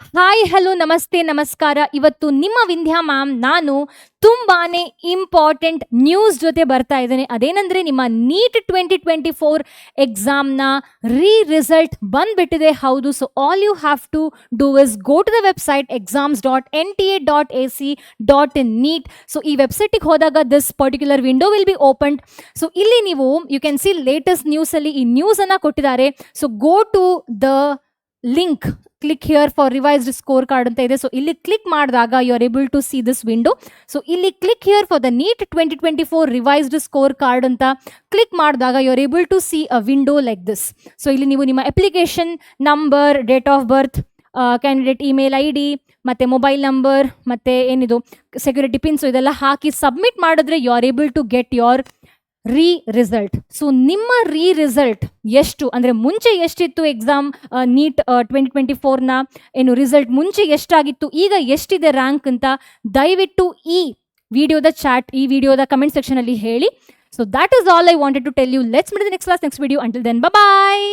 Hi hello ನಮಸ್ತೆ ನಮಸ್ಕಾರ. ಇವತ್ತು ನಿಮ್ಮ ವಿಂಧ್ಯಾ ಮ್ಯಾಮ್ ನಾನು ತುಂಬಾನೇ ಇಂಪಾರ್ಟೆಂಟ್ ನ್ಯೂಸ್ ಜೊತೆ ಬರ್ತಾ ಇದ್ದೇನೆ. ಅದೇನಂದ್ರೆ ನಿಮ್ಮ ನೀಟ್ 2024 ಎಕ್ಸಾಮ್ನ ರಿಸಲ್ಟ್ ಬಂದ್ಬಿಟ್ಟಿದೆ. ಹೌದು, so all you have to do is go to the website exams.nta.ac.in NEET. So ಈ ವೆಬ್ಸೈಟಿಗೆ ಹೋದಾಗ this particular window will be opened. So ಇಲ್ಲಿ ನೀವು ಯು ಕ್ಯಾನ್ ಸಿ ಲೇಟೆಸ್ಟ್ ನ್ಯೂಸಲ್ಲಿ ಈ ನ್ಯೂಸ್ ಅನ್ನ ಕೊಟ್ಟಿದ್ದಾರೆ. So go to the link, click here for revised score card ಅಂತ ಇದೆ. ಸೊ ಇಲ್ಲಿ ಕ್ಲಿಕ್ ಮಾಡಿದಾಗ you are able to see this window. So ಇಲ್ಲಿ click here for the neat 2024 revised score card ಅಂತ ಕ್ಲಿಕ್ ಮಾಡಿದಾಗ you are able to see a window like this. So ಇಲ್ಲಿ ನೀವು ನಿಮ್ಮ application number, date of birth, candidate email I D ಮತ್ತು mobile number ಮತ್ತು ಏನಿದು security pins ಇದೆಲ್ಲ ಹಾಕಿ ಸಬ್ಮಿಟ್ ಮಾಡಿದ್ರೆ you are able to get your result. So ನಿಮ್ಮ ರಿಸಲ್ಟ್ ಎಷ್ಟು ಅಂದರೆ ಮುಂಚೆ ಎಷ್ಟಿತ್ತು ಎಕ್ಸಾಮ್ ನೀಟ್ 2024ನ ಏನು ರಿಸಲ್ಟ್ ಮುಂಚೆ ಎಷ್ಟಾಗಿತ್ತು, ಈಗ ಎಷ್ಟಿದೆ ರ್ಯಾಂಕ್ ಅಂತ ದಯವಿಟ್ಟು ಈ ವಿಡಿಯೋದ ಕಮೆಂಟ್ ಸೆಕ್ಷನಲ್ಲಿ ಹೇಳಿ. So that is all I wanted to tell you. Let's meet the next class, next video. Until then, bye.